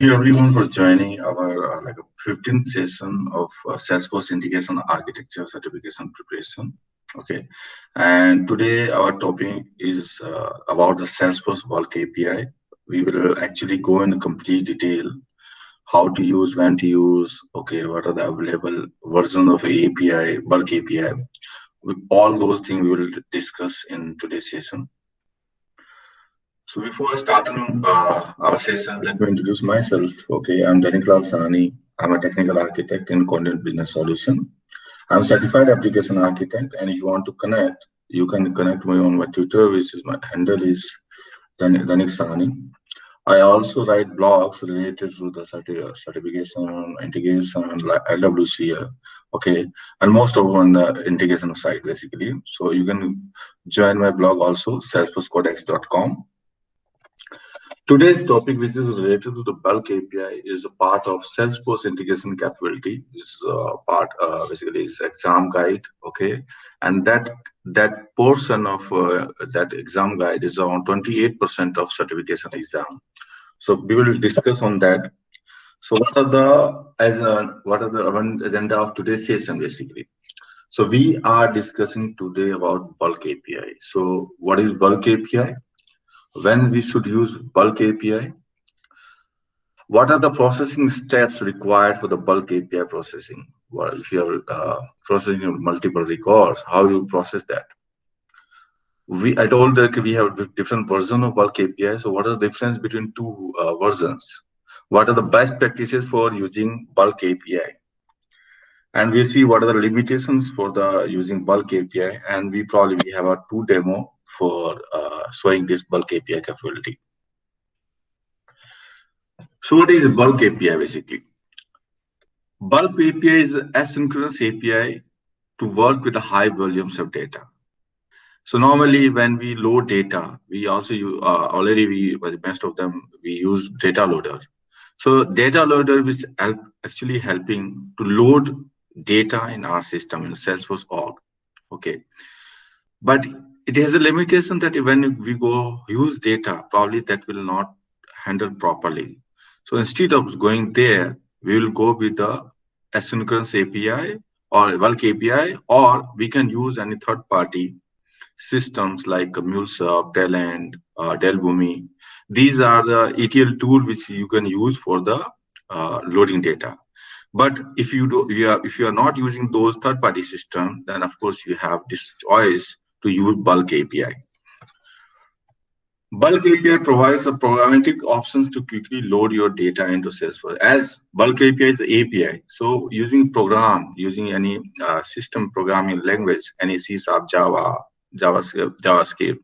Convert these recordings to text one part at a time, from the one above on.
Thank you everyone for joining our 15th session of Salesforce Integration Architecture Certification Preparation. Okay, and today our topic is about the Salesforce Bulk API. We will actually go in complete detail how to use, when to use, okay, what are the available version of API, Bulk API. With all those things we will discuss in today's session. So before starting our session, let me introduce myself. Okay, I'm Demystify Sani. I'm a technical architect in Content Business Solution. I'm a certified application architect, and if you want to connect, you can connect me on my Twitter, which is my handle is Danik Sani. I also write blogs related to the certification, integration, like LWC. Okay, and most of on the integration side basically. So you can join my blog also, SalesforceCodex.com. Today's topic, which is related to the bulk API, is a part of Salesforce integration capability. This part basically is exam guide, okay, and that portion of that exam guide is around 28% of certification exam. So we will discuss on that. So what are the agenda of today's session basically? So we are discussing today about bulk API. So what is bulk API? When we should use bulk API? What are the processing steps required for the bulk API processing? Well, if you're processing multiple records, how you process that? I told that we have different version of bulk API. So what is the difference between two versions? What are the best practices for using bulk API? And we see what are the limitations for the using bulk API. And we have a two demo for showing this bulk API capability. So what is bulk API basically? Bulk API is asynchronous API to work with the high volumes of data. So normally when we load data, we also use, by the best of them, we use data loader. So data loader is actually helping to load data in our system in Salesforce Org. Okay. But it has a limitation that when we go use data, probably that will not handle properly. So instead of going there, we will go with the asynchronous API or bulk API, or we can use any third-party systems like MuleSoft, Talend, Delbumi. These are the ETL tool which you can use for the loading data. But if you are not using those third-party systems, then of course you have this choice to use bulk API. Bulk API provides a programmatic options to quickly load your data into Salesforce. As bulk API is API, so using any system programming language, any C#, Java, JavaScript,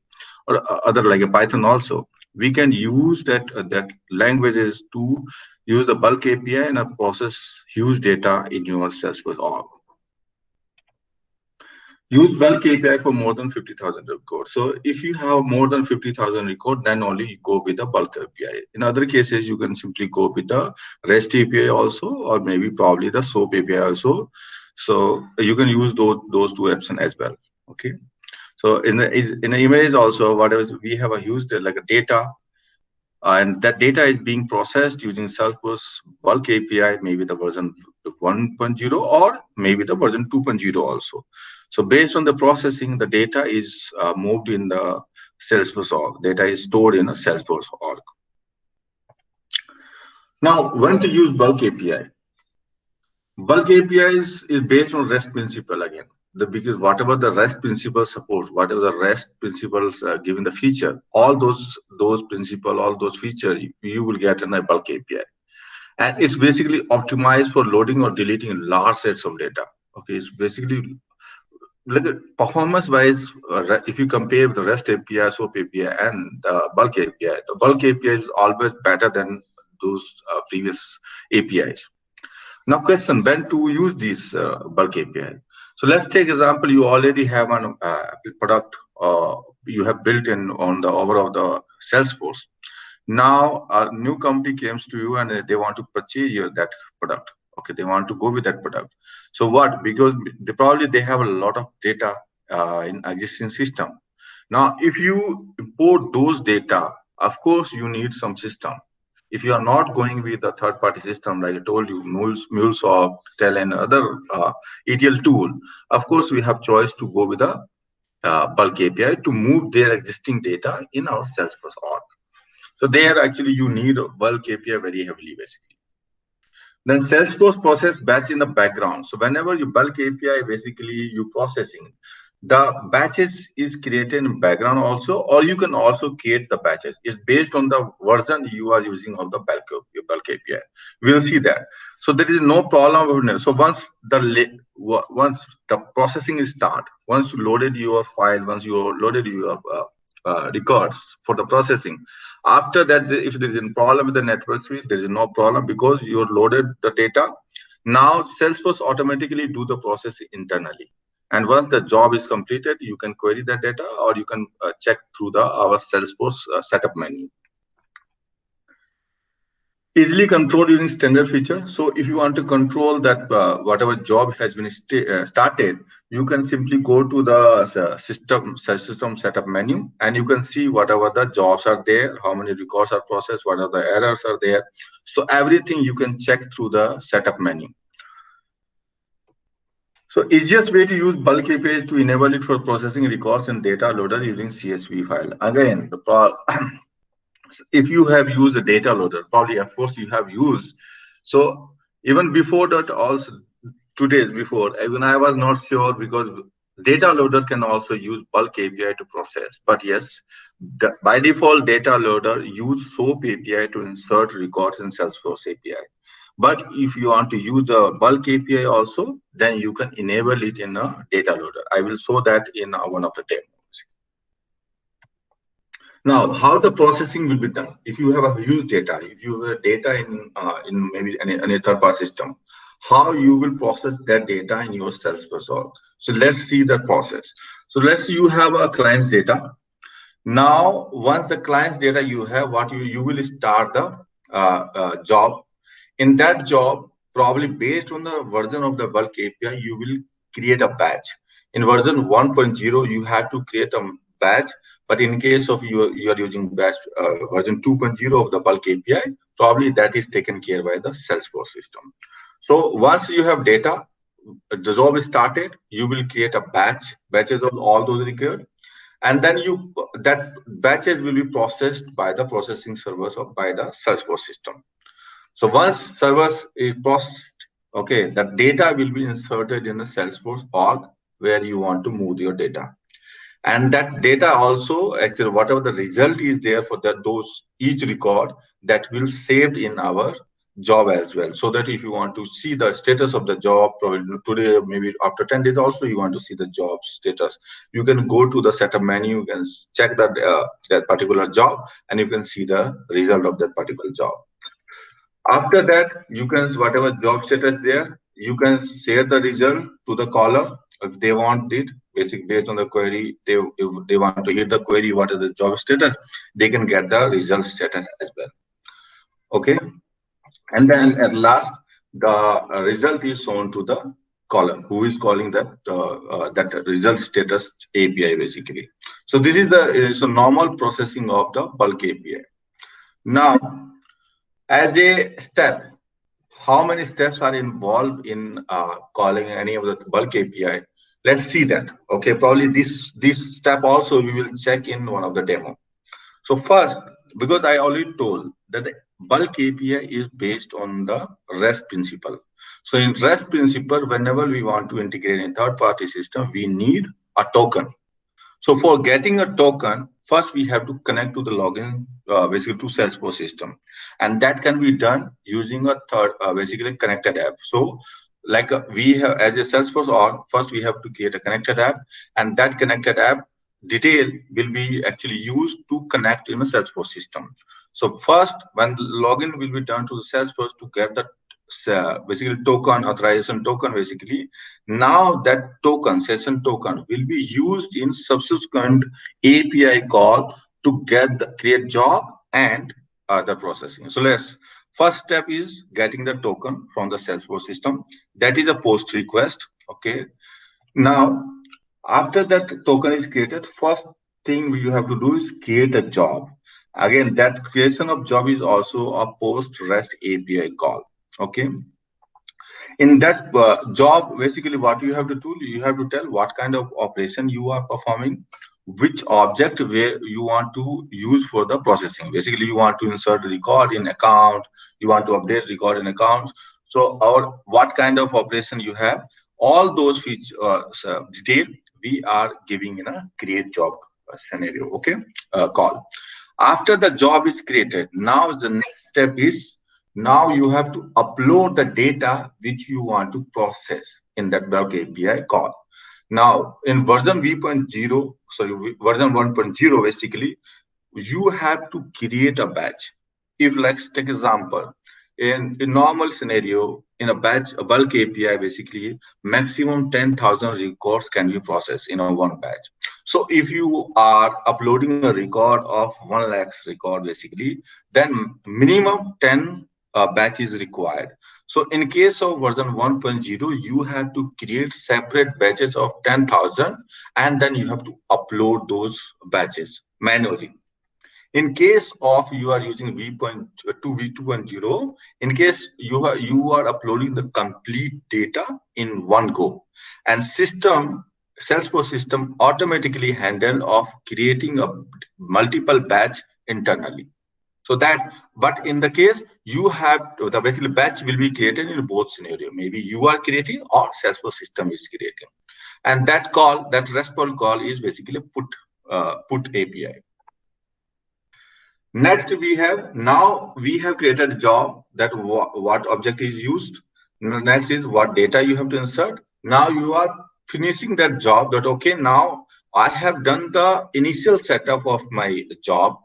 or other like a Python also, we can use that languages to use the bulk API and process huge data in your Salesforce org. Use bulk API for more than 50,000 records. So if you have more than 50,000 records, then only you go with the bulk API. In other cases, you can simply go with the REST API also, or maybe probably the SOAP API also. So you can use those two options as well. Okay. So in the image also, whatever we have used like a data, and that data is being processed using Salesforce Bulk API, maybe the version 1.0 or maybe the version 2.0 also. So based on the processing, the data is moved in the Salesforce org. Data is stored in a Salesforce org. Now, when to use Bulk API? Bulk API is based on REST principle again. Because whatever the REST principle supports, whatever the REST principles given the feature, all those principles, all those features, you will get in a bulk API. And it's basically optimized for loading or deleting large sets of data. Okay, it's basically like performance-wise, if you compare the REST API, SOAP API, and the bulk API is always better than those previous APIs. Now, question: when to use this bulk API? So let's take example. You already have a product you have built in on the overall the Salesforce. Now, a new company comes to you and they want to purchase that product. Okay, they want to go with that product. So what? Because they have a lot of data in existing system. Now, if you import those data, of course, you need some system. If you are not going with the third-party system, like I told you, MuleSoft, Tel, and other ETL tool, of course, we have choice to go with the Bulk API to move their existing data in our Salesforce org. So there, actually, you need a Bulk API very heavily, basically. Then Salesforce process batch in the background. So whenever you Bulk API, basically you processing, the batches is created in background also, or you can also create the batches. It's based on the version you are using of the Bulk API. We'll see that. So there is no problem. So once the processing is start, once you loaded your file, once you loaded your records for the processing, after that, if there is a problem with the network switch, there is no problem because you loaded the data. Now Salesforce automatically do the process internally. And once the job is completed, you can query the data or you can check through our Salesforce setup menu. Easily controlled using standard feature. So if you want to control that whatever job has been started, you can simply go to the system setup menu and you can see whatever the jobs are there, how many records are processed, what are the errors are there. So everything you can check through the setup menu. So easiest way to use Bulk API is to enable it for processing records and data loader using CSV file. Again, if you have used a data loader, probably of course you have used. So even before that, also 2 days before, even I was not sure because data loader can also use Bulk API to process. But yes, by default, data loader use SOAP API to insert records in Salesforce API. But if you want to use a Bulk API also, then you can enable it in a data loader. I will show that in one of the demos. Now, how the processing will be done? If you have a huge data, if you have data in maybe any third-party system, how you will process that data in your Salesforce org. So let's see the process. So let's say you have a client's data. Now, once the client's data you have, what you will start the job. In that job, probably based on the version of the Bulk API, you will create a batch. In version 1.0, you have to create a batch, but in case of you are using batch version 2.0 of the Bulk API, probably that is taken care by the Salesforce system. So once you have data, the job is started, you will create a batches of all those records, and then that batches will be processed by the processing servers or by the Salesforce system. So once servers is processed, okay, the data will be inserted in the Salesforce org where you want to move your data. And that data also, actually, whatever the result is there for each record, that will saved in our job as well. So that if you want to see the status of the job, probably today, maybe after 10 days also, you want to see the job status. You can go to the setup menu, you can check that particular job, and you can see the result of that particular job. After that, you can, whatever job status there, you can share the result to the caller if they want it. Basically, based on the query, if they want to hear the query, what is the job status, they can get the result status as well. Okay, and then at last, the result is shown to the caller who is calling that result status API basically. So this is the normal processing of the Bulk API. Now, as a step, how many steps are involved in calling any of the Bulk API? Let's see that. Okay, probably this step also we will check in one of the demo. So first, because I already told that the Bulk API is based on the REST principle. So in REST principle, whenever we want to integrate in third-party system, we need a token. So for getting a token, first we have to connect to the login, basically to Salesforce system, and that can be done using a basically connected app. So like we have as a Salesforce org, first we have to create a connected app, and that connected app detail will be actually used to connect in a Salesforce system. So first, when the login will be done to the Salesforce to get the basically token, authorization token, basically now that token, session token, will be used in subsequent API call to create job and the processing. So first step is getting the token from the Salesforce system. That is a post request. Okay, now after that token is created, first thing you have to do is create a job. Again, that creation of job is also a post REST API call. Okay. In that job, basically what you have to do, you have to tell what kind of operation you are performing, which object where you want to use for the processing. Basically, you want to insert record in account, you want to update record in account. So, or what kind of operation you have, all those which detail we are giving in a create job scenario. Okay, call. After the job is created, now the next step is, now you have to upload the data which you want to process in that bulk API call. Now, in version version 1.0, basically, you have to create a batch. If let's take example, in normal scenario, in a batch, a bulk API, basically, maximum 10,000 records can be processed in a one batch. So if you are uploading a record of 1 lakh record, basically, then minimum 10 batch is required. So in case of version 1.0, you have to create separate batches of 10,000 and then you have to upload those batches manually. In case of you are using V2.0, in case you are uploading the complete data in one go, and Salesforce system automatically handle of creating a multiple batch internally. So that, but in the case you have the basically batch will be created in both scenario. Maybe you are creating or Salesforce system is creating, and that call, that RESTful call, is basically put API. Next, we have created a job that what object is used. Next is what data you have to insert. Now you are finishing that job that, okay, now I have done the initial setup of my job.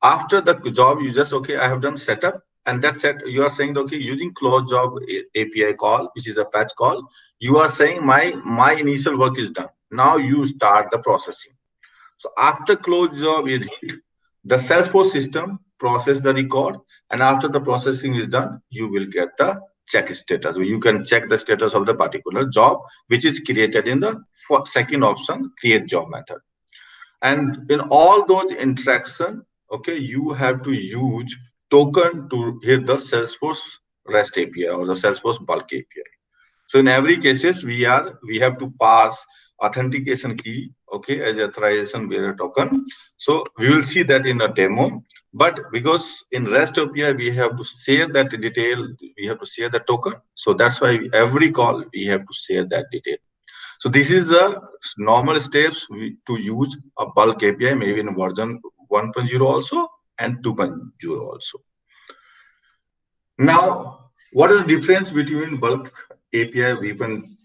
After the job, you just, okay, I have done setup, and that's it. You are saying, okay, using close job API call, which is a patch call, you are saying my initial work is done. Now you start the processing. So after close job is hit, the Salesforce system process the record, and after the processing is done, you will get the check status. You can check the status of the particular job, which is created in the second option, create job method. And in all those interactions, okay, you have to use token to hit the Salesforce REST API or the Salesforce Bulk API. So in every cases, we have to pass authentication key, okay, as authorization bearer token. So we will see that in a demo. But because in REST API we have to share that detail, we have to share the token. So that's why every call we have to share that detail. So this is a normal steps to use a bulk API, maybe in version 1.0 also and 2.0 also. Now, what is the difference between bulk API v1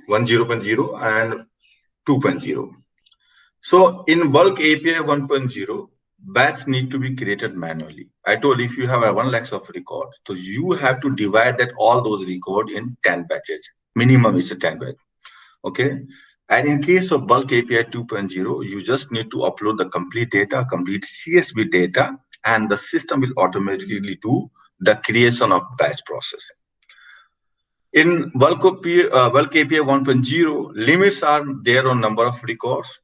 1.0 and 2.0? So in bulk API 1.0, batch need to be created manually. I told if you have a 1 lakh of record, so you have to divide that all those record in 10 batches. Minimum is a 10 batch. Okay. And in case of bulk API 2.0, you just need to upload the complete data, complete CSV data, and the system will automatically do the creation of batch processing. In bulk API 1.0, limits are there on number of records,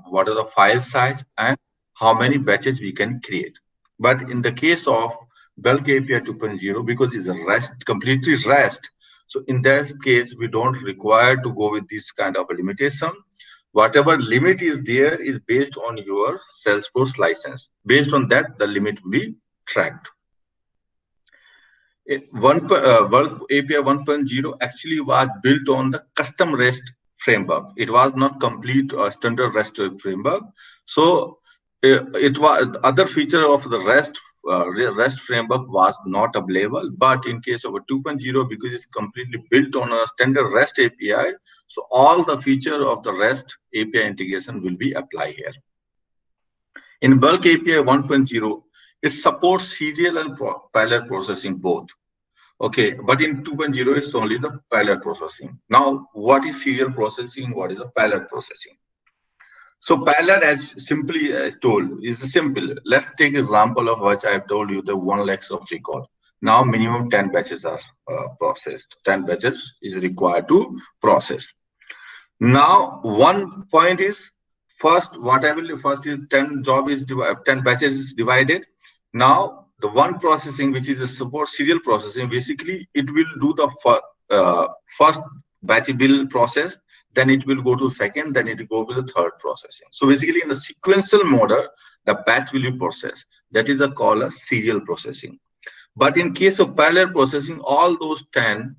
what are the file size, and how many batches we can create. But in the case of bulk API 2.0, because it's a REST, completely REST, so in that case, we don't require to go with this kind of a limitation. Whatever limit is there is based on your Salesforce license. Based on that, the limit will be tracked. Bulk API 1.0 actually was built on the custom REST framework. It was not complete standard REST framework. So it was other feature of the REST framework was not available. But in case of a 2.0, because it's completely built on a standard REST API, so all the feature of the REST API integration will be applied here. In bulk API 1.0, it supports serial and parallel processing both. Okay, but in 2.0, it's only the parallel processing. Now, what is serial processing? What is the parallel processing? So parallel, as simply as told, is simple. Let's take example of what I have told you, the 1 lakh of record. Now, minimum 10 batches are processed. 10 batches is required to process. Now, one point is, first, what I will do first is 10 batches is divided. Now, the one processing, which is a support serial processing, basically it will do the first batch will process, then it will go to second, then it will go to the third processing. So basically in the sequential mode, the batch will be processed. That is called a serial processing. But in case of parallel processing, all those 10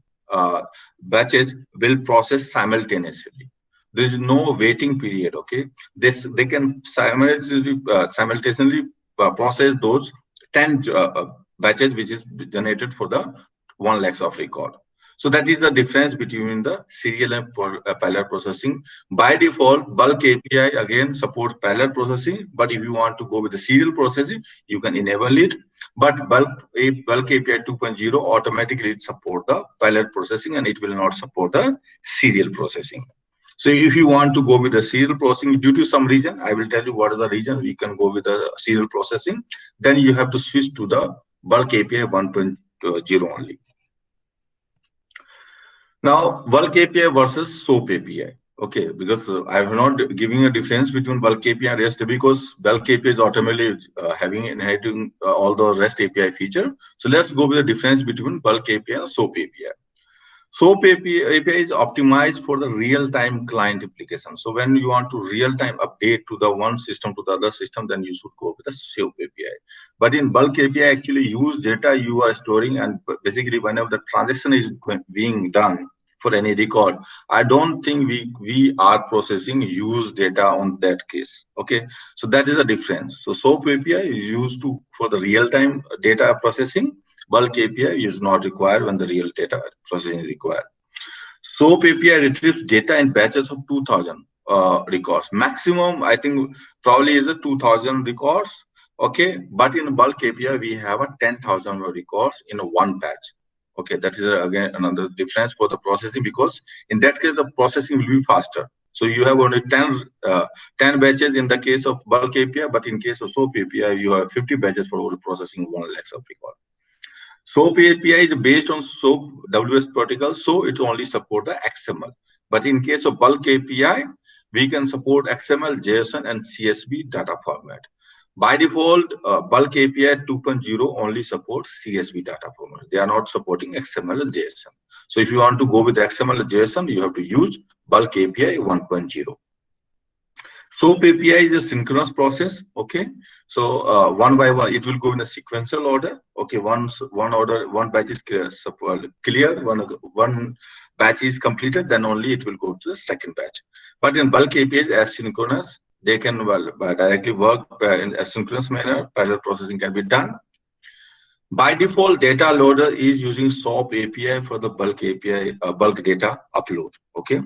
batches will process simultaneously. There is no waiting period. Okay, they can simultaneously process those 10 batches which is generated for the 1 lakh of record. So that is the difference between the serial and parallel processing. By default, bulk API again supports parallel processing, but if you want to go with the serial processing, you can enable it. But bulk API 2.0 automatically support the parallel processing, and it will not support the serial processing. So if you want to go with the serial processing due to some reason, I will tell you what is the reason we can go with the serial processing. Then you have to switch to the bulk API 1.0 only. Now, bulk API versus SOAP API. Okay, because I am not giving a difference between bulk API and REST, because bulk API is automatically inheriting all the REST API feature. So let's go with the difference between bulk API and SOAP API. SOAP API is optimized for the real-time client application. So when you want to real-time update to the one system to the other system, then you should go with the SOAP API. But in bulk API, actually use data you are storing, and basically whenever the transaction is being done for any record, I don't think we are processing use data on that case. Okay, so that is the difference. So SOAP API is used for the real-time data processing. Bulk API is not required when the real data processing is required. SOAP API retrieves data in batches of 2000 records. Maximum, I think, probably is a 2000 records. Okay, but in bulk API, we have a 10,000 records in one batch. Okay, that is again another difference for the processing, because in that case, the processing will be faster. So you have only 10 batches in the case of bulk API, but in case of SOAP API, you have 50 batches for processing 1 lakh of record. SOAP API is based on SOAP WS protocol, so it only supports the XML. But in case of bulk API, we can support XML, JSON, and CSV data format. By default, bulk API 2.0 only supports CSV data format. They are not supporting XML and JSON. So if you want to go with XML and JSON, you have to use bulk API 1.0. SOAP API is a synchronous process. Okay, so one by one, it will go in a sequential order. Okay, one batch is clear, one batch is completed, then only it will go to the second batch. But in bulk APIs, asynchronous, they can directly work in asynchronous manner. Parallel processing can be done. By default, data loader is using SOAP API for the bulk API bulk data upload. Okay,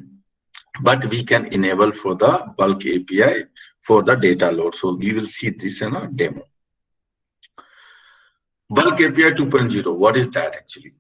but we can enable for the bulk API for the data load. So we will see this in a demo. Bulk API 2.0, what is that actually?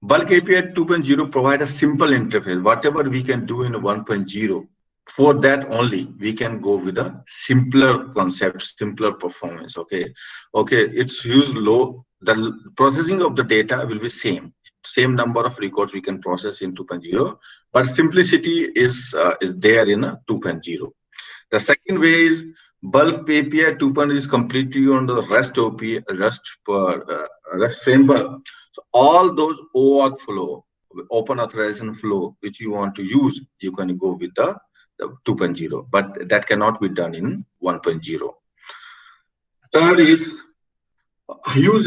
Bulk API 2.0 provides a simple interface. Whatever we can do in 1.0, for that only we can go with a simpler concept, simpler performance. Okay, it's used low. The processing of the data will be same number of records we can process in 2.0, but simplicity is there in a 2.0. The second way is bulk API 2.0 is completely on the REST framework. So all those OAuth flow, open authorization flow, which you want to use, you can go with the 2.0, but that cannot be done in 1.0. Third is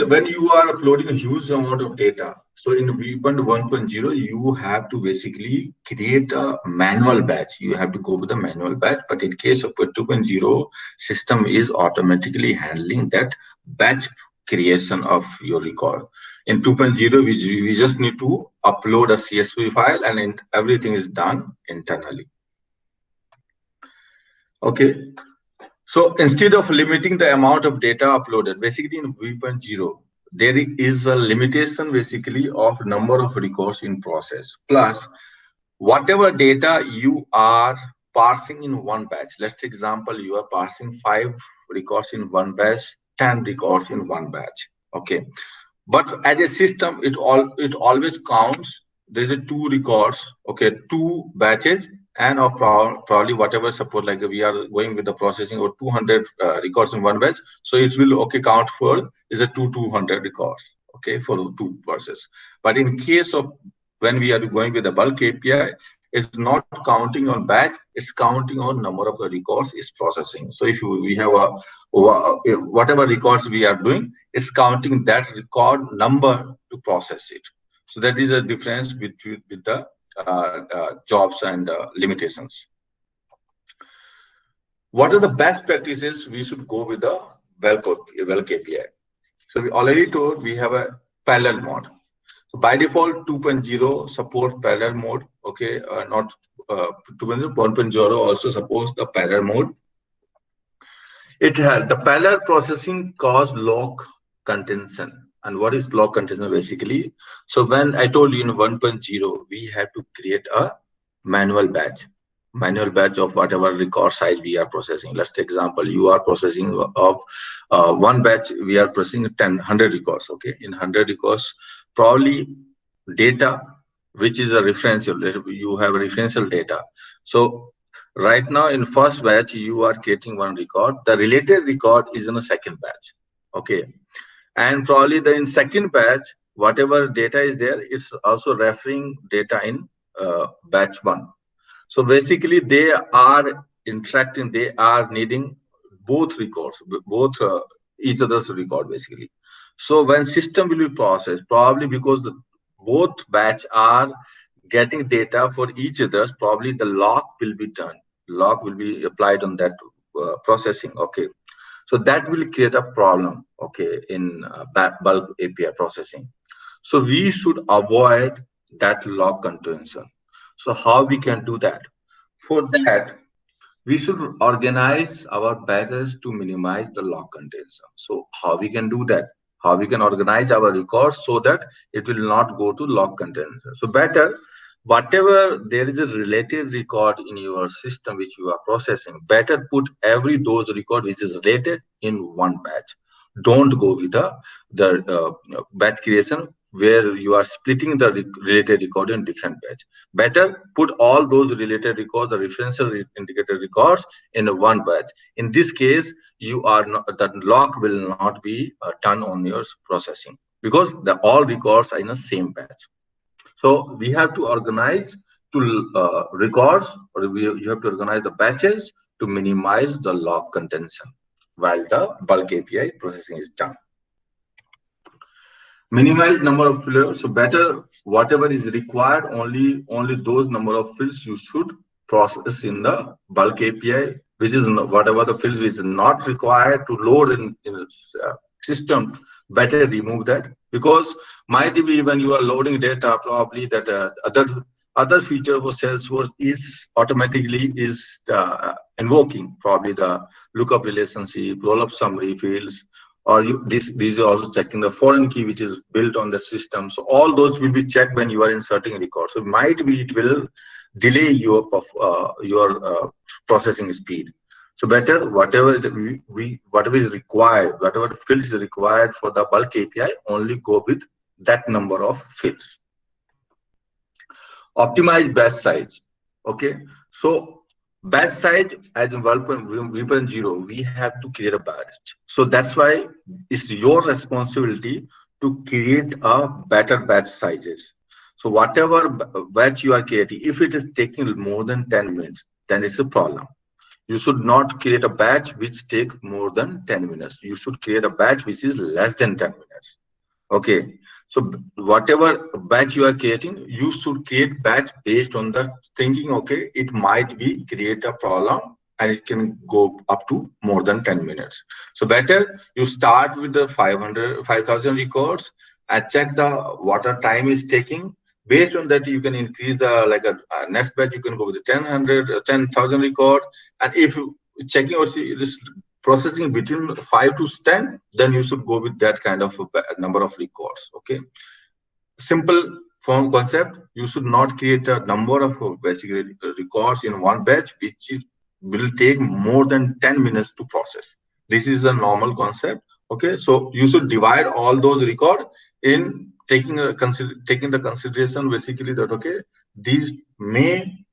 when you are uploading a huge amount of data. So in V1 1.0, you have to basically create a manual batch. You have to go with a manual batch. But in case of 2.0, system is automatically handling that batch creation of your record. In 2.0, we just need to upload a CSV file, and everything is done internally. Okay. So instead of limiting the amount of data uploaded, basically in V.0, there is a limitation basically of number of records in process. Plus, whatever data you are parsing in one batch, let's say example, you are parsing 5 records in one batch, 10 records in one batch. Okay. But as a system, it always counts. There's a 2 records, okay, 2 batches, and of probably whatever, suppose like we are going with the processing of 200 records in one batch, so it will count for is a 200 records, okay, for two process. But in case of when we are going with the bulk API, it's not counting on batch, it's counting on number of the records it's processing. So if we have a whatever records we are doing, it's counting that record number to process it. So that is a difference between with the jobs and limitations. What are the best practices we should go with the bulk API? So we already told we have a parallel mode. So by default, 2.0 supports parallel mode. Okay, not 2.0, 1.0 also supports the parallel mode. It has the parallel processing cause lock contention. And what is lock contention basically? So when I told you in 1.0, we have to create a manual batch of whatever record size we are processing. Let's take example, you are processing of one batch, we are processing 100 records. Okay, in 100 records, probably data which is a referential, you have a referential data. So right now in first batch you are creating one record, the related record is in the second batch. Okay, and probably the in second batch whatever data is there, it's also referring data in batch one. So basically they are interacting, they are needing both records, both each other's record basically. So when system will be processed, probably because the both batch are getting data for each other's, probably the lock will be done. Lock will be applied on that processing. Okay, so that will create a problem. Okay, in bulk API processing. So we should avoid that lock contention. So how we can do that? For that, we should organize our batches to minimize the lock contention. So how we can do that? How we can organize our records so that it will not go to lock contention. So better, whatever there is a related record in your system which you are processing, better put every those record which is related in one batch. Don't go with the batch creation where you are splitting the related record in different batch. Better put all those related records, the referential indicator records, in one batch. In this case, you are not, that lock will not be done on your processing because the all records are in the same batch. So we have to organize to records, or you have to organize the batches to minimize the lock contention while the bulk API processing is done. Minimize number of fields. So better whatever is required, only those number of fields you should process in the bulk API, which is whatever the fields which is not required to load in system. Better remove that, because might be when you are loading data, probably that other feature for Salesforce is automatically is invoking probably the lookup relationship, roll-up summary fields, or these are also checking the foreign key which is built on the system. So all those will be checked when you are inserting records. So might be it will delay your processing speed. So better whatever whatever is required, whatever fields is required for the bulk API, only go with that number of fields. Optimize batch size. Okay, so batch size as in 1.0, we have to create a batch. So that's why it's your responsibility to create a better batch sizes. So whatever batch you are creating, if it is taking more than 10 minutes, then it's a problem. You should not create a batch which take more than 10 minutes. You should create a batch which is less than 10 minutes. Okay, so whatever batch you are creating, you should create batch based on the thinking, okay, it might be create a problem and it can go up to more than 10 minutes. So better you start with the 5,000 records and check the what time is taking. Based on that, you can increase the next batch. You can go with the 10,000 record, and if you checking or see this processing between 5 to 10, then you should go with that kind of a number of records. Okay, simple form concept. You should not create a number of basically records in one batch which will take more than 10 minutes to process. This is a normal concept. Okay, so you should divide all those records in taking the consideration basically that okay, these may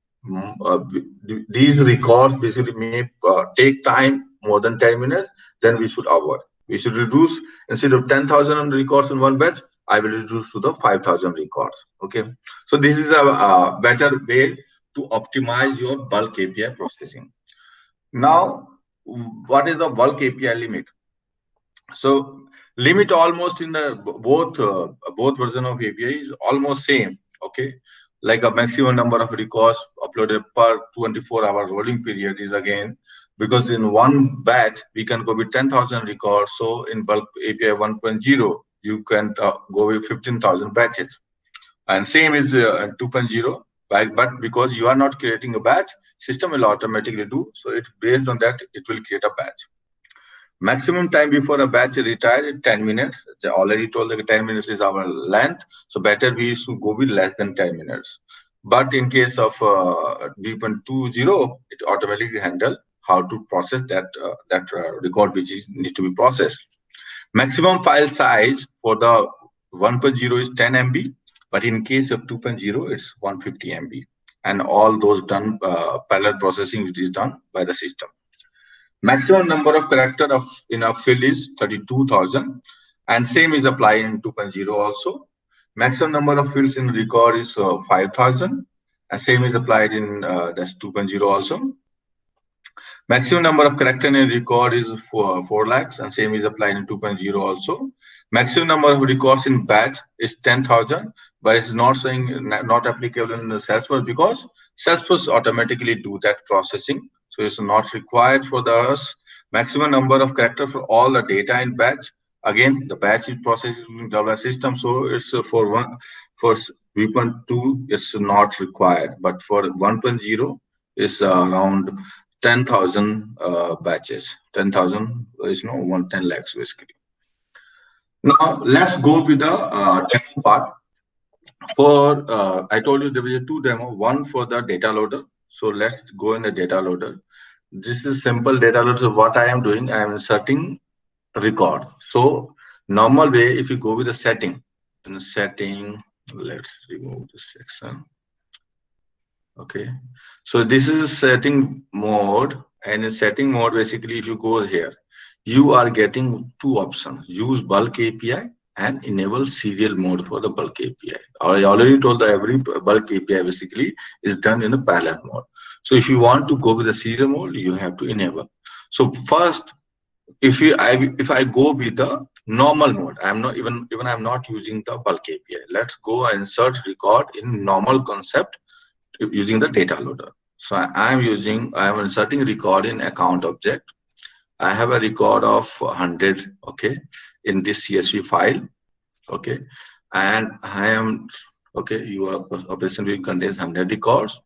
these records basically may take time more than 10 minutes, then we should avoid. We should reduce, instead of 10,000 records in one batch, I will reduce to the 5,000 records. Okay. So this is a better way to optimize your bulk API processing. Now, what is the bulk API limit? So limit almost in the both version of API is almost same. Okay, like a maximum number of records uploaded per 24-hour rolling period is again, because in one batch we can go with 10,000 records. So in bulk API 1.0 you can go with 15,000 batches, and same is 2.0. But because you are not creating a batch, system will automatically do. So it's based on that, it will create a batch. Maximum time before a batch is retired is 10 minutes. I already told that 10 minutes is our length. So better we should go with less than 10 minutes. But in case of B.20, it automatically handle how to process that record which needs to be processed. Maximum file size for the 1.0 is 10 MB, but in case of 2.0, it's 150 MB. And all those done parallel processing is done by the system. Maximum number of character of in a field is 32,000, and same is applied in 2.0 also. Maximum number of fields in record is 5,000, and same is applied in that's 2.0 also. Maximum number of character in record is 4 lakhs, and same is applied in 2.0 also. Maximum number of records in batch is 10,000, but it's not saying not applicable in Salesforce because Salesforce automatically do that processing. So it's not required for us. Maximum number of character for all the data in batch. Again, the batch is processed using WS system, so it's for V.2 it's not required, but for 1.0 is around 10,000 batches. 10,000 is 110 lakhs basically. Now let's go with the demo part. For I told you there was two demo, one for the data loader. So let's go in the data loader. This is simple data loader. So what I am doing, I am inserting record. So normal way, if you go with the setting, in the setting, let's remove this section. Okay, so this is setting mode, and in setting mode, basically, if you go here, you are getting two options: use bulk API and enable serial mode for the bulk API. I already told that every bulk API basically is done in the parallel mode. So if you want to go with the serial mode, you have to enable. So first, if I go with the normal mode, I'm not even I'm not using the bulk API. Let's go and insert record in normal concept using the data loader. So I'm inserting record in account object. I have a record of 100, okay, in this CSV file, okay, and I am, okay, your operation will contains 100 records.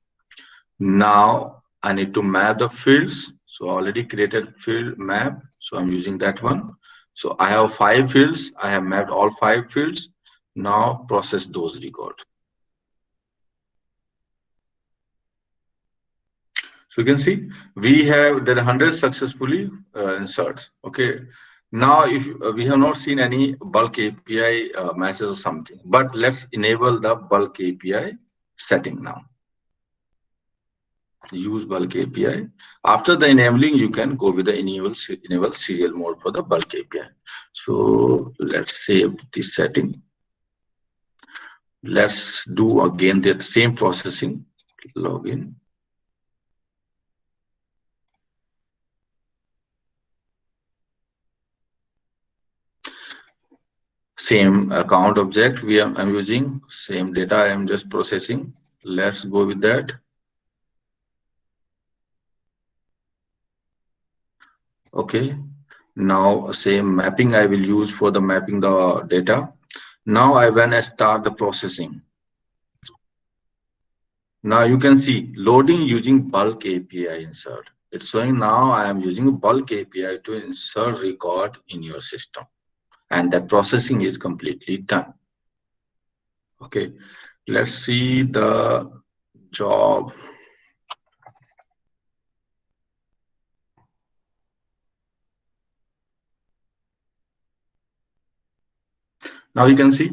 Now I need to map the fields. So already created field map. So I'm using that one. So I have 5 fields. I have mapped all 5 fields. Now process those records. So you can see there are 100 successfully inserts. Okay. Now, if we have not seen any bulk API message or something, but let's enable the bulk API setting now. Use bulk API. After the enabling, you can go with the enable serial mode for the bulk API. So let's save this setting. Let's do again the same processing. Login. Same account object I'm using, same data I am just processing. Let's go with that. Okay, now same mapping I will use for the mapping the data. Now when I start the processing, now you can see loading using bulk API insert. It's showing now I am using bulk API to insert record in your system, and that processing is completely done. Okay, let's see the job. Now you can see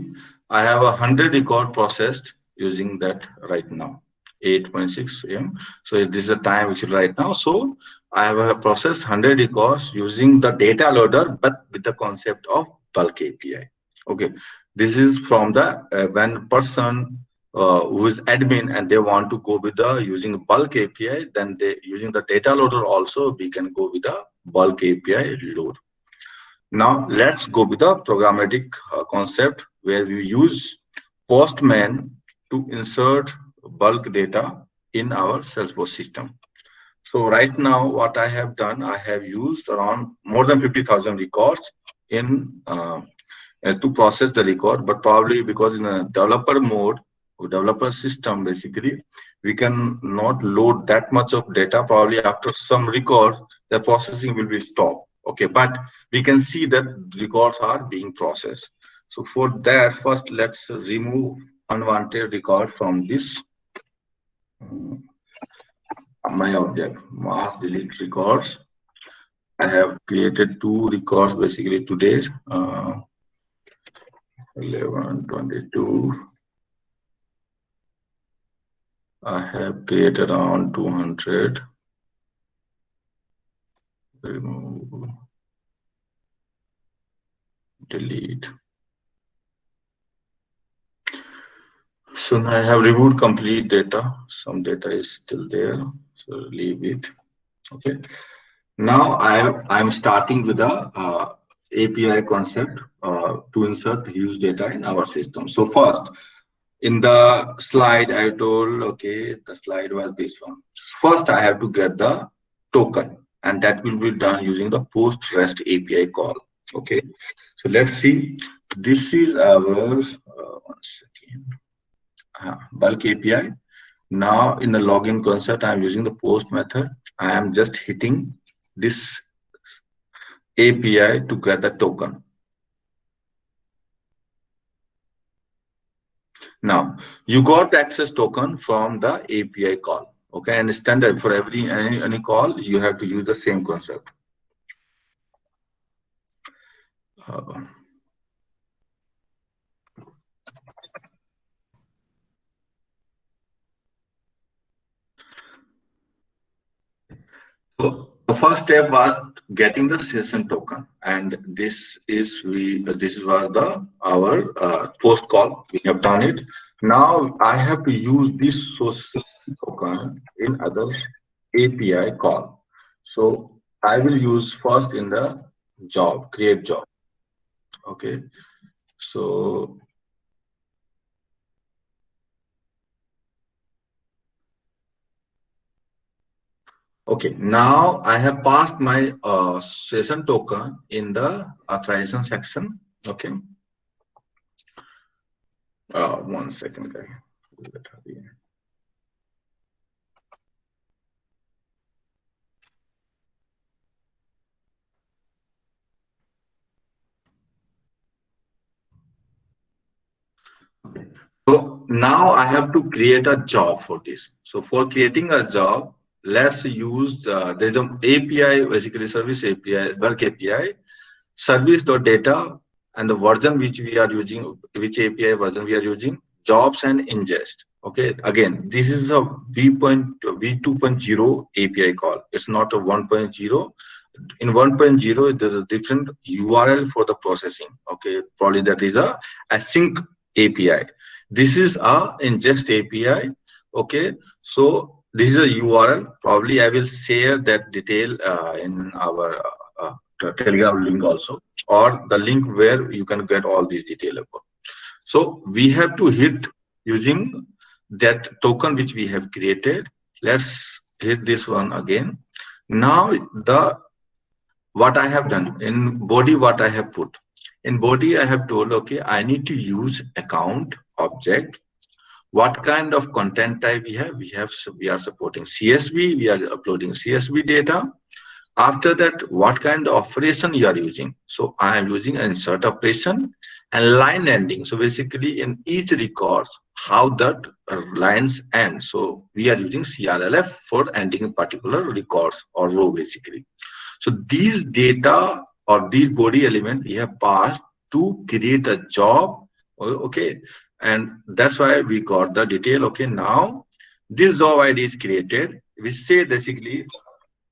I have 100 record processed using that right now 8:06 a.m. So this is the time which is right now. So I have processed 100 records using the data loader, but with the concept of bulk API. Okay, this is from the when person who is admin and they want to go with the using bulk API, then they using the data loader also we can go with the bulk API load. Now let's go with the programmatic concept where we use POSTMAN to insert bulk data in our Salesforce system. So right now, what I have done, I have used around more than 50,000 records in to process the record, but probably because in a developer mode or developer system, basically, we can not load that much of data. Probably after some record, the processing will be stopped. Okay, but we can see that records are being processed. So for that, first let's remove unwanted record from this my object, mass delete records. I have created 2 records basically today, 11:22. I have created around 200. Remove, delete. So now I have removed complete data. Some data is still there, so leave it. Okay. Now I'm starting with the API concept to insert huge data in our system. So first, in the slide, I told, okay, the slide was this one. First, I have to get the token, and that will be done using the post REST API call. Okay, so let's see. This is our one second, bulk API. Now, in the login concept, I'm using the post method. I am just hitting this API to get the token. Now, you got the access token from the API call. Okay, and standard for every any call, you have to use the same concept. So the first step was getting the session token, and this was the our post call. We have done it. Now I have to use this source token in other API call. So I will use first in the job, create job. Okay, so okay, now I have passed my session token in the authorization section. Okay, 1 second, guys. So now I have to create a job for this. So for creating a job, let's use there's an API, basically service API, bulk API, service.data, and the version which we are using, which API version we are using, jobs and ingest. Okay, again, this is a v2.0 API call. It's not a 1.0. In 1.0, there's a different URL for the processing. Okay, probably that is a async API. This is a ingest API. Okay, so this is a URL. Probably I will share that detail in our Telegram link also, or the link where you can get all these details about. So we have to hit using that token which we have created. Let's hit this one again. Now what I have done in body, what I have put in body, I have told, okay, I need to use account object. What kind of content type we have? We are supporting CSV. We are uploading CSV data. After that, what kind of operation you are using? So I am using an insert operation and line ending. So basically in each record, how that lines end. So we are using CRLF for ending particular records or row basically. So these data or these body element we have passed to create a job. Okay. And that's why we got the detail. Okay. Now this job ID is created, which say basically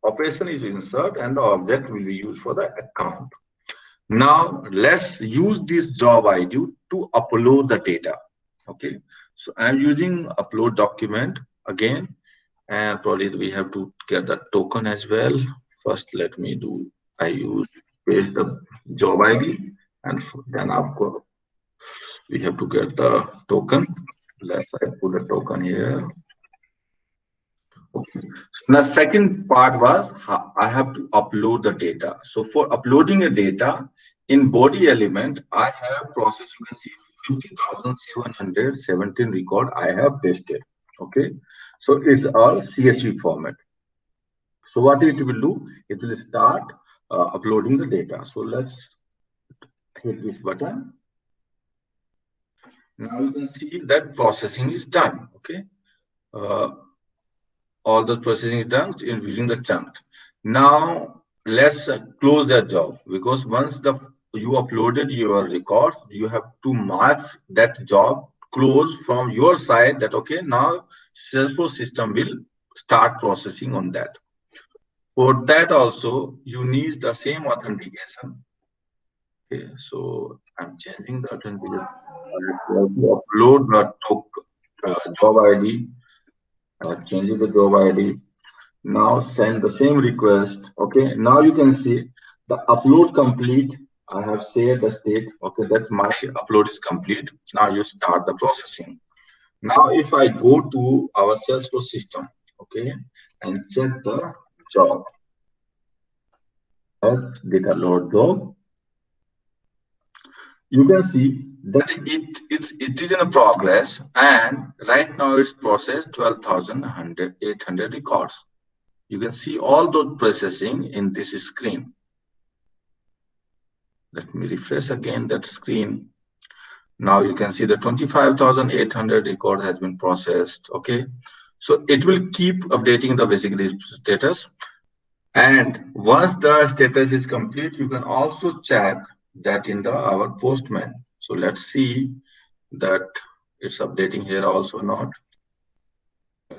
operation is insert and the object will be used for the account. Now let's use this job ID to upload the data. Okay, so I'm using upload document again, and probably we have to get the token as well. First, let me do, I use paste the job ID, and then after we have to get the token. Let's I put the token here. Okay. The second part was I have to upload the data. So for uploading a data in body element, I have process, you can see 50,717 record I have pasted. Okay. So it's all CSV format. So what it will do, it will start uploading the data. So let's hit this button. Now you can see that processing is done. Okay. All the processing is done using the chunk. Now let's close that job, because once you uploaded your records, you have to mark that job close from your side, that okay, now Salesforce system will start processing on that. For that also you need the same authentication. Okay, so I'm changing the authentication. I have to upload the job ID. Changing the job ID. Now send the same request. Okay, now you can see the upload complete. I have saved the state. Okay, that my upload is complete. Now you start the processing. Now if I go to our Salesforce system, okay, and check the job, data load job, you can see that it is in a progress, and right now it's processed 12,800 records. You can see all those processing in this screen. Let me refresh again that screen. Now you can see the 25,800 record has been processed. Okay, so it will keep updating the basically status, and once the status is complete, you can also check that in our POSTMAN. So let's see that it's updating here also or not.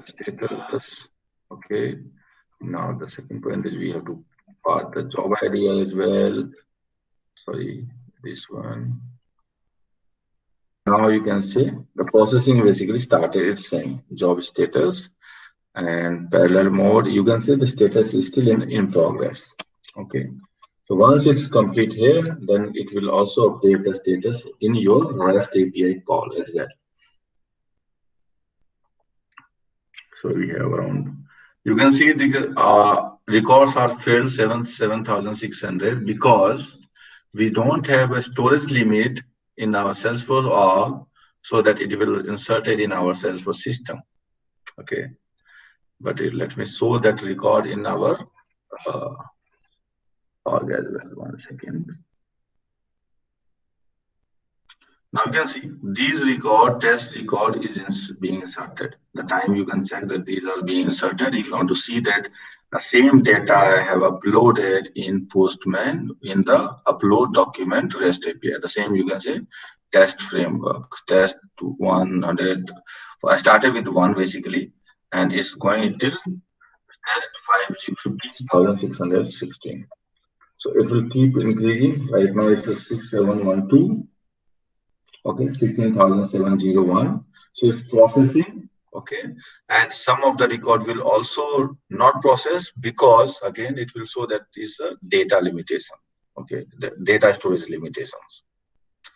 Status. Okay. Now the second point is we have to pass the job ID as well. Sorry, this one. Now you can see the processing basically started. It's saying job status and parallel mode. You can see the status is still in progress. Okay. So once it's complete here, then it will also update the status in your REST API call as well. So we have around, you can see the records are filled 7,600 because we don't have a storage limit in our Salesforce Org, so that it will insert it in our Salesforce system. Okay, but let me show that record in our org as well. 1 second. Now you can see these test record is being inserted. The time you can check that these are being inserted. If you want to see that the same data I have uploaded in POSTMAN in the upload document REST API, the same you can say test framework, test to 100. I started with 1 basically, and it's going till test 50,616. So it will keep increasing. Right now it's 6712. Okay, 16,701. So it's processing. Okay, and some of the record will also not process, because again it will show that is a data limitation. Okay, the data storage limitations.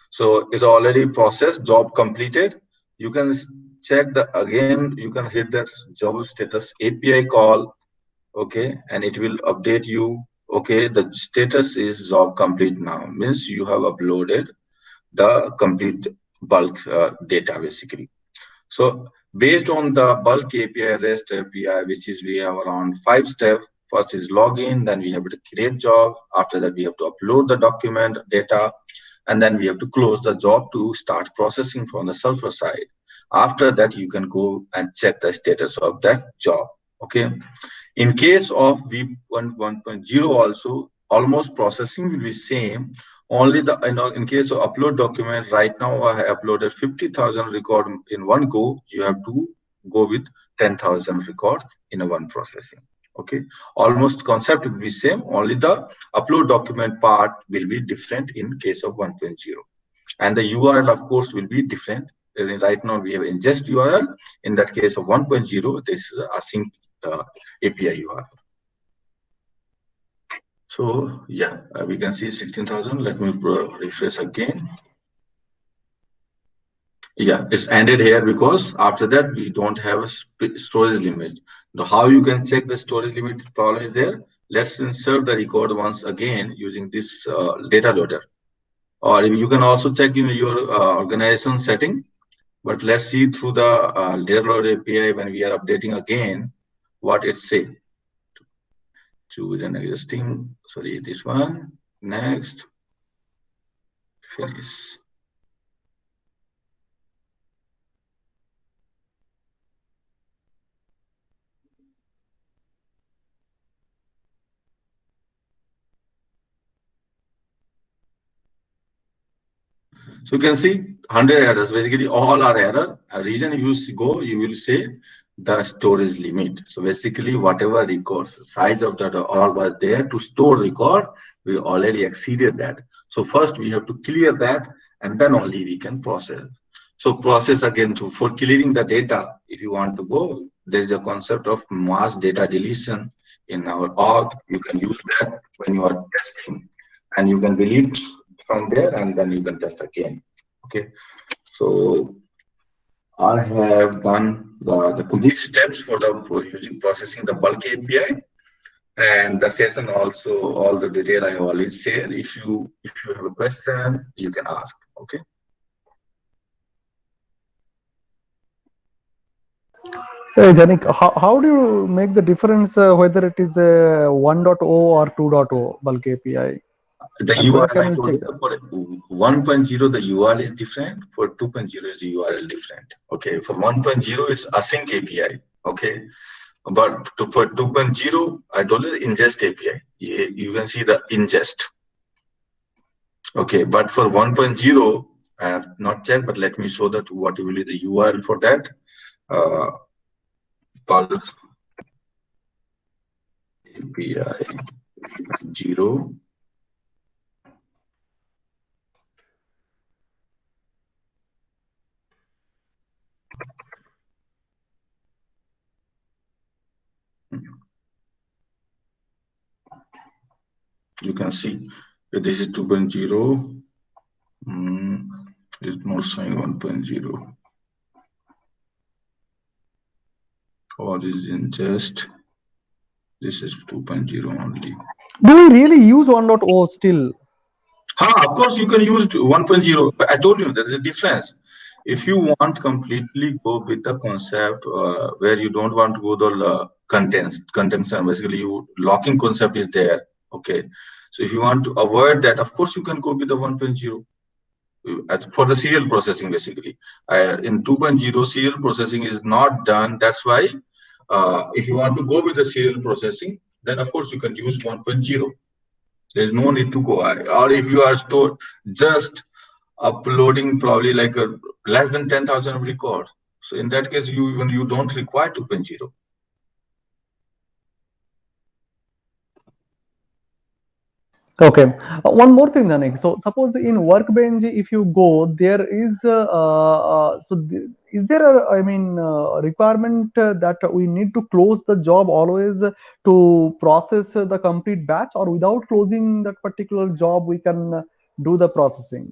So it's already processed, job completed. You can check again, you can hit that job status API call. Okay, and it will update you. Okay, the status is job complete now, means you have uploaded the complete bulk data basically. So based on the bulk API, REST API, which is we have around 5 steps. First is login, then we have to create job. After that, we have to upload the document data, and then we have to close the job to start processing from the server side. After that, you can go and check the status of that job. Okay. In case of V1.0 also, almost processing will be same. Only the in case of upload document, right now I have uploaded 50,000 record in one go. You have to go with 10,000 records in a one processing. Okay, almost concept will be same, only the upload document part will be different in case of 1.0, and the URL of course will be different. Right now we have ingest URL. In that case of 1.0, this is async API URL. So yeah, we can see 16,000. Let me refresh again. Yeah, it's ended here because after that we don't have a storage limit. Now, how you can check the storage limit problem is there. Let's insert the record once again using this data loader, or you can also check in your organization setting. But let's see through the data loader API when we are updating again what it says. Choose an existing, sorry, this one. Next, finish. So you can see 100 errors. Basically, all are error. A reason if you go, you will say the storage limit. So basically, whatever records, size of that all was there to store record, we already exceeded that. So first we have to clear that, and then only we can process. So process again. So for clearing the data, if you want to go, there is a concept of mass data deletion in our org. You can use that when you are testing, and you can delete from there, and then you can test again. Okay, so I have done the complete steps for the using processing the bulk API, and the session also all the detail I have already shared. If you have a question, you can ask. Okay. Hey, Janik, how do you make the difference whether it is a 1.0 or 2.0 bulk API? The And where URL can I we told check you that? for 1.0 the URL is different. For 2.0 is the URL different. Okay. For 1.0 it's async API. Okay. But for 2.0, I told you ingest API. You can see the ingest. Okay, but for 1.0, I have not checked, but let me show that what will be the URL for that. Bulk API 0. You can see that this is 2.0. It's not showing 1.0. Or is ingest. This is 2.0 only. Do we really use 1.0 still? Of course, you can use 1.0, but I told you there is a difference. If you want completely go with the concept where you don't want to go the contents, basically you locking concept is there. Okay, so if you want to avoid that, of course you can go with the 1.0 for the serial processing. Basically, in 2.0 serial processing is not done. That's why if you want to go with the serial processing, then of course you can use 1.0. There's no need to go. Or if you are stored just uploading probably like a less than 10,000 records. So in that case, you don't require 2.0. Okay. One more thing, Janik. So suppose in Workbench, if you go, there is is there a requirement that we need to close the job always to process the complete batch, or without closing that particular job we can do the processing?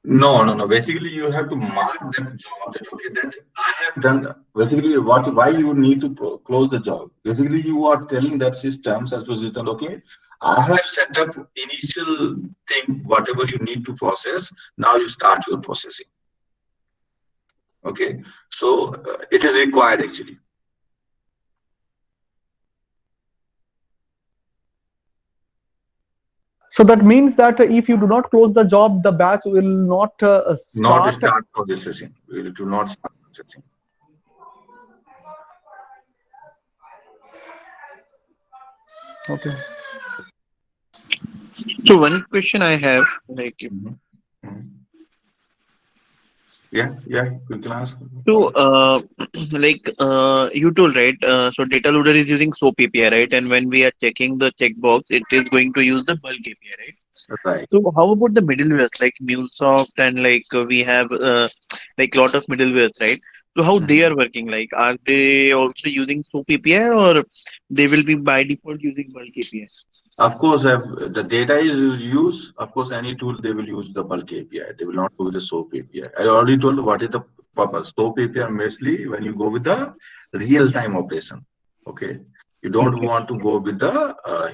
No. Basically, you have to mark that job that okay, that I have done. Basically, why you need to close the job? Basically, you are telling that system, Salesforce system, okay, I have set up initial thing, whatever you need to process. Now you start your processing. Okay, so it is required actually. So that means that if you do not close the job, the batch will not Not start. start processing. We do not start processing. Okay. So one question I have, like, Mhm. Mhm. Yeah, you can ask. So, you told, right? So data loader is using SOAP API, right? And when we are checking the checkbox, it is going to use the bulk API, right? Right. So how about the middlewares like MuleSoft and we have like lot of middlewares, right? So how they Mhm. are working? Like, are they also using SOAP API or they will be by default using bulk API? Of course, if the data is used, of course, any tool they will use the bulk API. They will not go with the SOAP API. I already told what is the purpose. SOAP API mostly when you go with the real-time operation. Okay. You don't Okay. want to go with the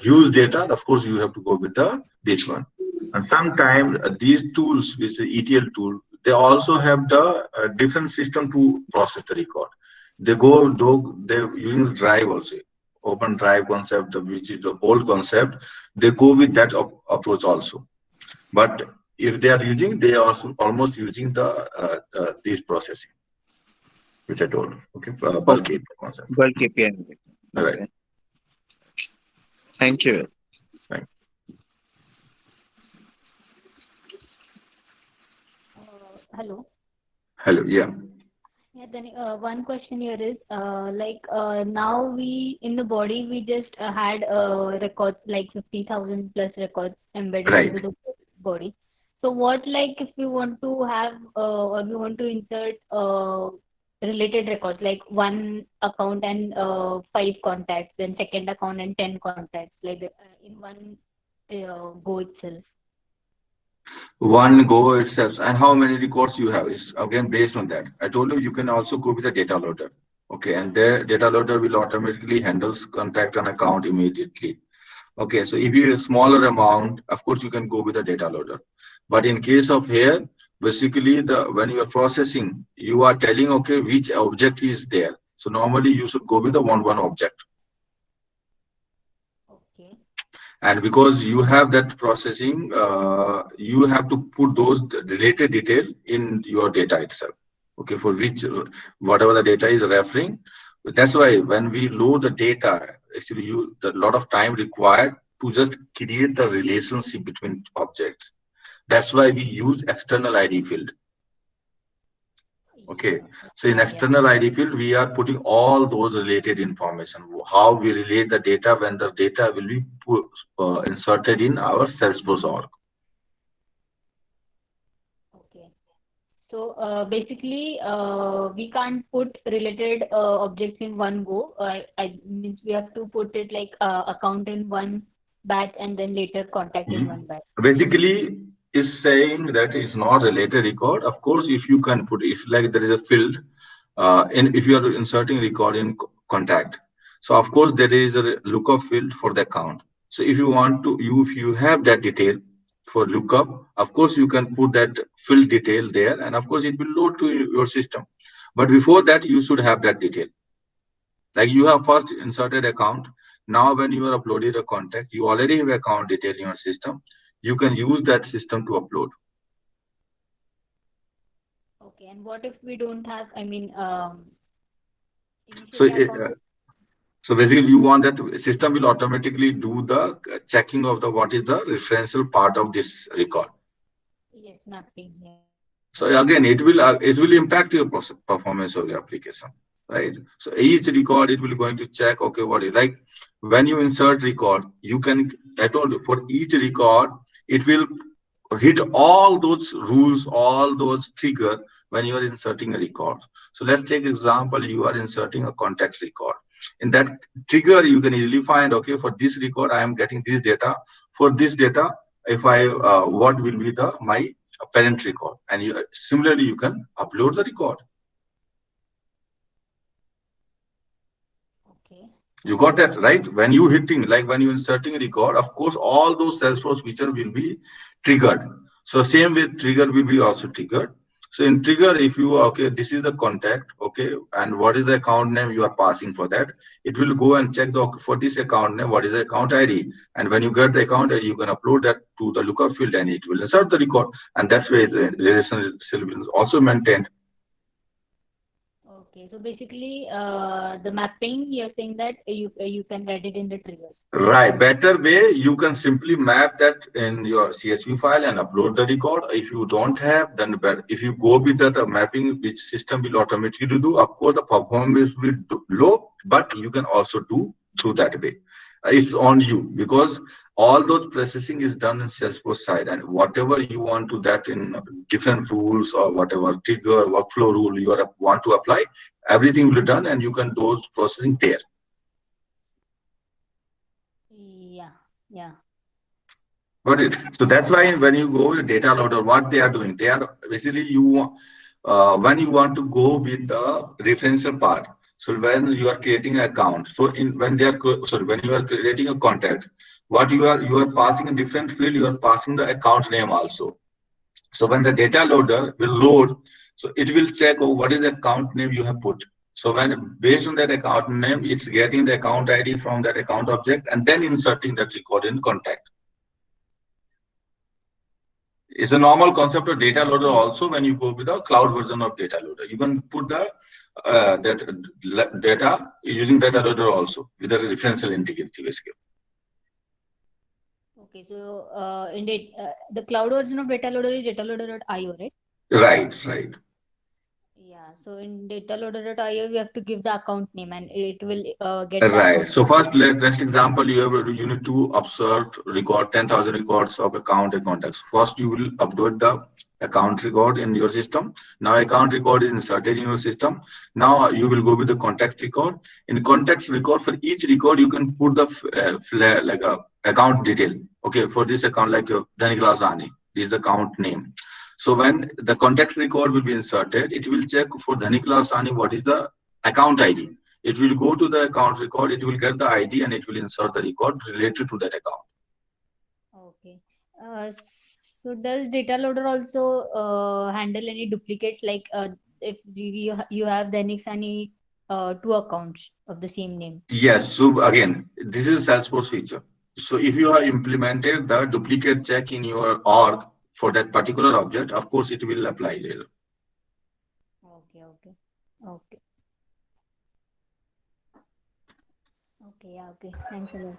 huge data. Of course, you have to go with the this one. And sometimes these tools, this ETL tool, they also have the different system to process the record. They go, though they're using Drive also, open drive concept, which is the old concept. They go with that approach also. But if they are using, they are also almost using the this processing, which I told. Okay, bulk Okay. API concept. Bulk API. All right. Okay. Thank you. Thank Hello. Hello. Yeah. Yeah, then one question here is now we in the body we just had records like 50,000 plus records embedded into Right. the body. So what like if we want to have or we want to insert related records like one account and five contacts, then second account and 10 contacts like in one go itself. One go itself, and how many records you have is again based on that. I told you you can also go with a data loader. Okay, and the data loader will automatically handles contact an account immediately. Okay, so if you have a smaller amount, of course you can go with a data loader. But in case of here, basically the when you are processing, you are telling okay which object is there. So normally you should go with the one object. Okay. And because you have that processing, you have to put those related detail in your data itself. Okay, for which whatever the data is referring. That's why when we load the data, actually you the lot of time required to just create the relationship between objects. That's why we use external ID field. Okay, Yeah. so in Yeah. external ID field, we are putting all those related information, how we relate the data when the data will be inserted in our Salesforce org. Okay. So basically, we can't put related objects in one go. I means we have to put it like account in one batch and then later contact in one batch. Basically, is saying that it's not related record. Of course, if you can put, if like there is a field, in if you are inserting record in contact, so of course there is a lookup field for the account. So if you want to, you if you have that detail for lookup, of course you can put that field detail there, and of course it will load to your system. But before that, you should have that detail. Like you have first inserted account. Now when you are uploading a contact, you already have account detail in your system. You can use that system to upload. Okay. And what if we don't have? I mean, So, initially account is so basically, you want that system will automatically do the checking of the what is the referential part of this record. yes mapping. Yeah. So again, it will impact your performance of the application, right? So each record it will going to check okay what is like when you insert record, you can I told you for each record it will hit all those rules, all those trigger when you are inserting a record. So let's take example, you are inserting a contact record. In that trigger, you can easily find, okay, for this record, I am getting this data. For this data, if I, what will be the my parent record? And you, similarly, you can upload the record. Okay. You got that right? When you hitting, like when you inserting a record, of course, all those Salesforce feature will be triggered. So same with trigger will be also triggered. So in trigger, if you okay, this is the contact, okay, and what is the account name you are passing for that? It will go and check the for this account name, what is the account ID, and when you get the account ID, you can upload that to the lookup field, and it will insert the record, and that's where the relationship will also maintained. Okay, so basically, the mapping, you're saying that you can write it in the triggers. Right. Better way, you can simply map that in your CSV file and upload the record. If you don't have, then better. If you go with that mapping, which system will automatically do, of course, the performance will low, but you can also do through that way. It's on you because all those processing is done in Salesforce side, and whatever you want to that in different rules or whatever trigger workflow rule you want to apply, everything will be done, and you can do those processing there. Yeah, yeah. Got it. So that's why when you go with data loader, what they are doing, they are basically when you want to go with the referential part. So when you are creating an account, so when they are when you are creating a contact, what you are passing a different field, you are passing the account name also. So when the data loader will load, so it will check what is the account name you have put. So when based on that account name, it's getting the account ID from that account object and then inserting that record in contact. It's a normal concept of data loader also when you go with a cloud version of data loader. You can put the data using data loader also with a referential integrity basically. Okay, so the cloud version of data loader is dataloader.io, right? Right, right. Yeah, so in dataloader.io, you have to give the account name and it will get the Right. account. So first, let's example, you need to observe, record 10,000 records of account and contacts. First, you will upload the account record in your system. Now, account record is inserted in your system. Now, you will go with the contact record. In contact record, for each record, you can put the like a account detail. Okay, for this account, like Dhaniklas Ani, this is the account name. So when the contact record will be inserted, it will check for Dhaniklas Ani what is the account ID. It will go to the account record, it will get the ID and it will insert the record related to that account. Okay. So does data loader also handle any duplicates, like if you have the any two accounts of the same name? Yes. So again, this is a Salesforce feature. So if you have implemented the duplicate check in your org for that particular object, of course, it will apply later. Okay, okay, okay. Okay, yeah, okay. Thanks a lot.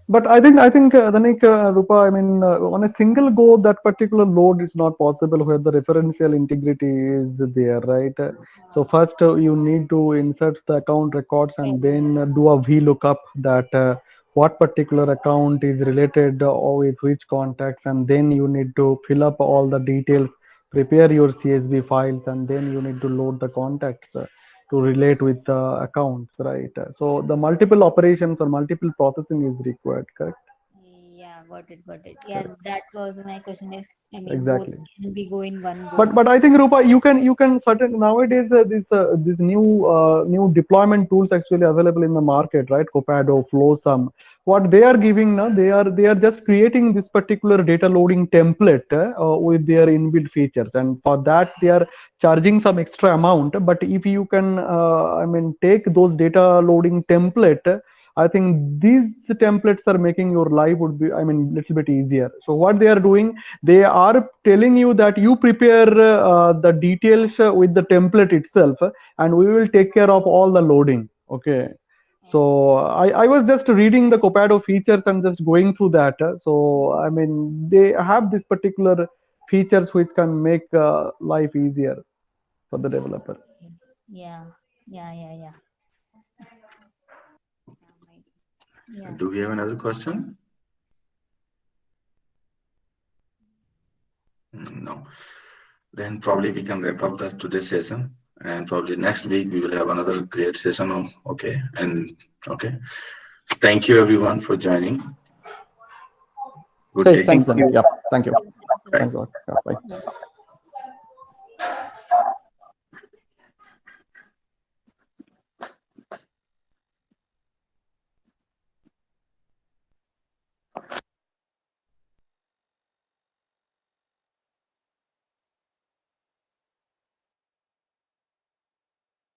But I think Dhanik, Rupa, I mean, on a single go, that particular load is not possible where the referential integrity is there, right? So first you need to insert the account records and then do a VLOOKUP that what particular account is related or with which contacts, and then you need to fill up all the details, prepare your CSV files, and then you need to load the contacts to relate with the accounts, right? So the multiple operations or multiple processing is required, correct? Yeah, got it, got it. Yeah, that was my question. If I mean, both Exactly. can be go in one go. But I think, Rupa, you can certain nowadays this new deployment tools actually available in the market, right? Copado, Flowsum. What they are giving now, they are just creating this particular data loading template with their inbuilt features, and for that they are charging some extra amount. But if you can, I mean, take those data loading template, I think these templates are making your life would be, I mean, little bit easier. So what they are doing, they are telling you that you prepare the details with the template itself, and we will take care of all the loading. Okay. So I was just reading the Copado features and just going through that. So I mean, they have this particular features which can make life easier for the developers. Yeah, yeah, yeah, yeah. Yeah. Do we have another question? No. Then probably we can wrap up today's session, and probably next week we will have another great session. Okay, and okay. Thank you everyone for joining. Good Hey, day. thanks, Dhanik. Yeah, thank you. Bye. Thanks a lot. Yeah, bye.